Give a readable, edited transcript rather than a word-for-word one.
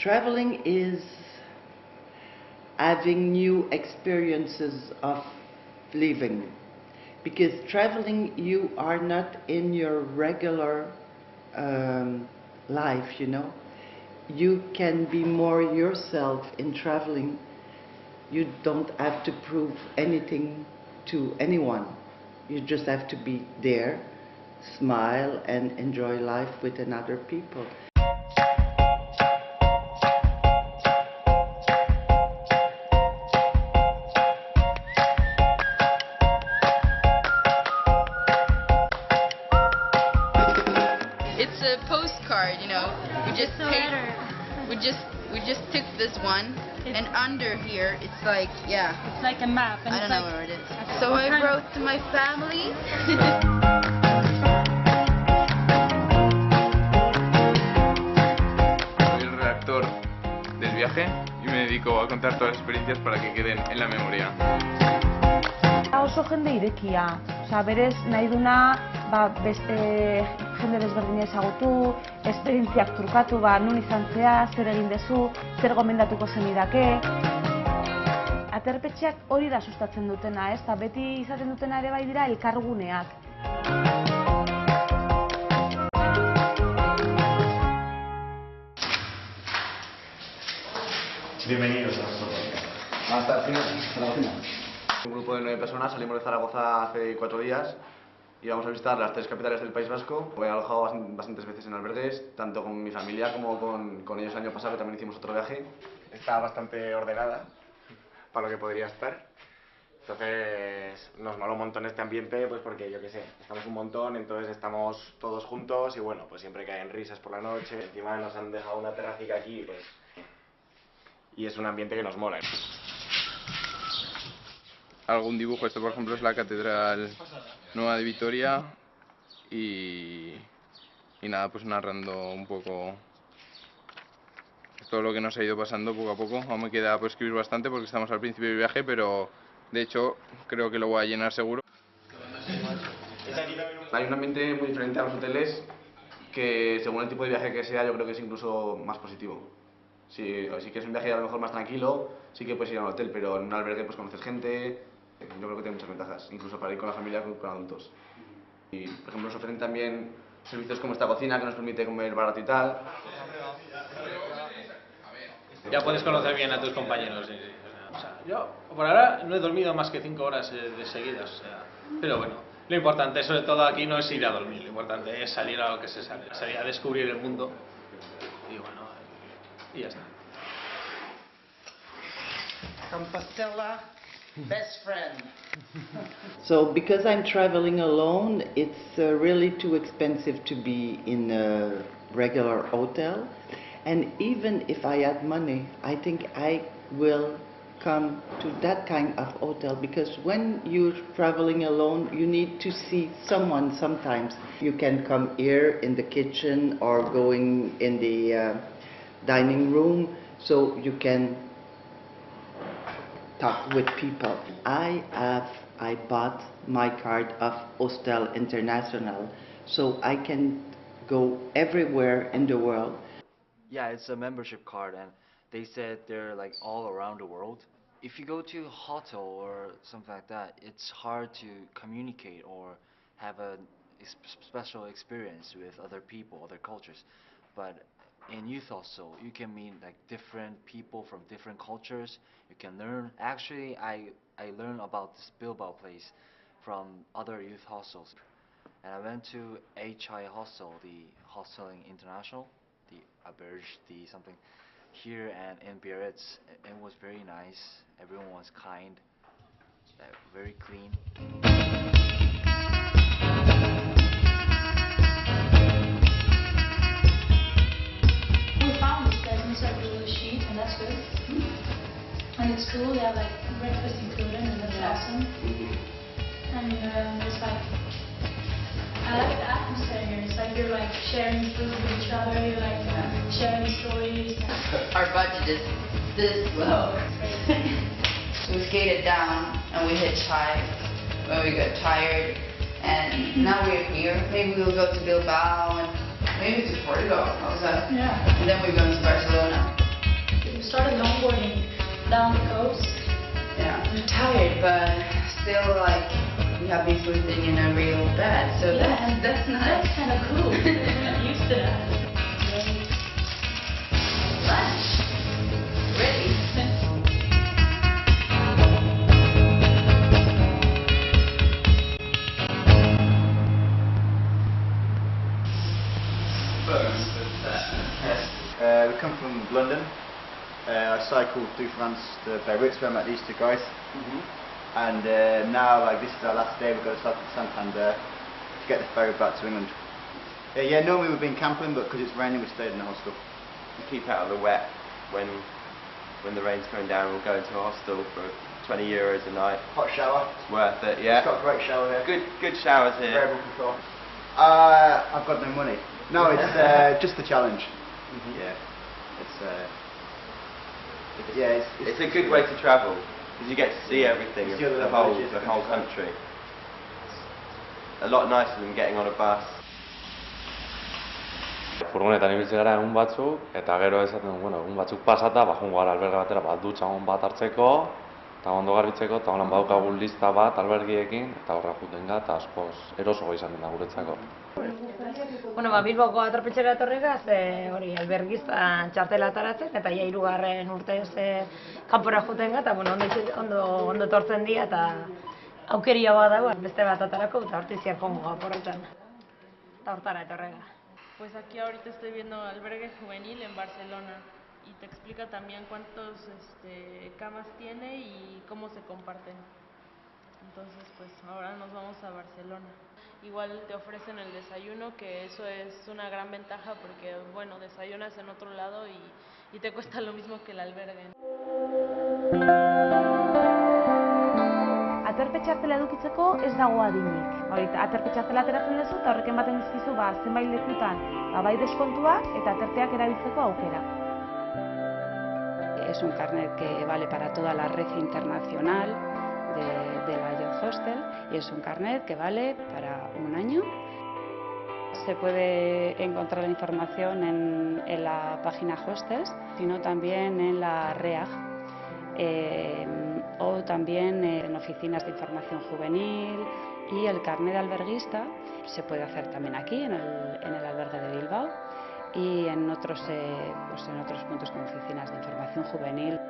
Traveling is having new experiences of living. Because traveling, you are not in your regular life, you know. You can be more yourself in traveling. You don't have to prove anything to anyone. You just have to be there, smile, and enjoy life with another people. It's a postcard, you know. We just took this one, and under here it's like, yeah. It's like a map. And I don't know where it is. So I wrote to my family. Soy el redactor del viaje y me dedico a contar todas las experiencias para que queden en la memoria. Oso jende irekia, berez nahi duna beste jende desberdina ezagutu, esperientziak trukatu, nun izan zea, zer egin dezu, zer gomendatuko zenidake. Aterpetxeak hori da sustatzen dutena, eta beti izaten dutena ere bai dira elkarguneak. Bienvenidos a nuestro podcast. Hasta el final, hasta la cocina. Un grupo de 9 personas salimos de Zaragoza hace 4 días y vamos a visitar las 3 capitales del País Vasco. Me he alojado bastantes veces en albergues, tanto con mi familia como con ellos el año pasado, que también hicimos otro viaje. Está bastante ordenada para lo que podría estar. Entonces nos mola un montón este ambiente, pues porque yo qué sé, estamos un montón, entonces estamos todos juntos y bueno, pues siempre caen risas por la noche. Encima nos han dejado una terracica aquí, pues, y es un ambiente que nos mola. Algún dibujo, esto por ejemplo es la Catedral Nueva de Vitoria y nada, pues narrando un poco todo lo que nos ha ido pasando poco a poco. Aún me queda por escribir bastante porque estamos al principio del viaje, pero de hecho creo que lo voy a llenar seguro. Hay un ambiente muy diferente a los hoteles que, según el tipo de viaje que sea, yo creo que es incluso más positivo. Si quieres un viaje a lo mejor más tranquilo, sí que puedes ir a un hotel, pero en un albergue pues conoces gente. Yo creo que tiene muchas ventajas, incluso para ir con la familia o con adultos. Y, por ejemplo, nos ofrecen también servicios como esta cocina que nos permite comer barato y tal. Ya puedes conocer bien a tus compañeros. O sea, yo por ahora no he dormido más que 5 horas de seguidas. O sea, pero bueno, lo importante sobre todo aquí no es ir a dormir, lo importante es salir a lo que se sale, salir a descubrir el mundo. Y bueno, y ya está. Compostela, best friend. So because I'm traveling alone, it's really too expensive to be in a regular hotel. And even if I had money, I think I will come to that kind of hotel, because when you're traveling alone, you need to see someone sometimes. You can come here in the kitchen or going in the dining room, so you can talk with people. I bought my card of Hostel International, so I can go everywhere in the world. Yeah, it's a membership card, and they said they're like all around the world. If you go to a hotel or something like that, it's hard to communicate or have a special experience with other people, other cultures. But in youth hostel, you can meet like different people from different cultures. You can learn. Actually, I learned about this Bilbao place from other youth hostels. And I went to HI Hostel, the Hosteling International, the Auberge, the something, here and in Biarritz. It was very nice. Everyone was kind, very clean. We found this guys inside the sheet, and that's good. And it's cool. They have like breakfast included, and that's awesome. And it's like, I like the atmosphere here. It's like you're like sharing food with each other. You're like sharing stories. Our budget is this low. We skated down and we hitchhiked when we got tired. And now we're here. Maybe we'll go to Bilbao and maybe to Portugal also. Yeah. And then we're going to Barcelona. happy food thing in a real bed. So Yeah, that's nice. That's kind of cool. I'm not used to that. Lunch. Ready. We come from London. I cycled through France to Beirut where I met these two guys. And now, like, this is our last day. We've got to stop at Santander to get the ferry back to England. Yeah, normally we've been camping, but because it's raining, we stayed in the hostel. To keep out of the wet when the rain's coming down, we'll go into a hostel for €20 a night. Hot shower. It's worth it, yeah. It's got a great shower here. Good showers here. Variable control. I've got no money. No, it's just the challenge. Yeah, it's a good way to travel because you get to see everything, the whole country. A lot nicer than getting on a bus. Furgonetan ibiltzen gara egun batzuk, eta gero esaten du, egun batzuk pasata, joango gara alberge batera, dutxa on bat hartzeko, eta ondo garbitzeko, eta holan badaukagu lista bat albergiekin, eta horra juten gara, eta askoz eroso izan dena guretzako. Bueno, Bilboko aterpetxera etorrigaz, hori albergista txartela ataratzen, eta ja 3. urtez kanpora juten gara, eta bueno, ondo etortzen dira, eta aukeria bat dago, beste bat atarako, eta hortiziak jongo gaporretan. Eta hortara etorrega. Pues aquí ahorita estoy viendo albergue juvenil en Barcelona y te explica también cuántos camas tiene y cómo se comparten. Entonces pues ahora nos vamos a Barcelona. Igual te ofrecen el desayuno, que eso es una gran ventaja porque bueno, desayunas en otro lado y te cuesta lo mismo que el albergue. Aterpe txartela edukitzeko ez dago adinik. Aterpe txartela ateratzen duzu eta horrek ematen dizkizu zenbait lekutan bai deskontua eta aterpeak erabiltzeko aukera. Es un carnet que vale para toda la red internacional de la Youth Hostel y es un carnet que vale para un año. Se puede encontrar la información en la página Hostels, sino también en la REAG. O también en oficinas de información juvenil, y el carnet de alberguista se puede hacer también aquí en el albergue de Bilbao y en otros puntos con oficinas de información juvenil.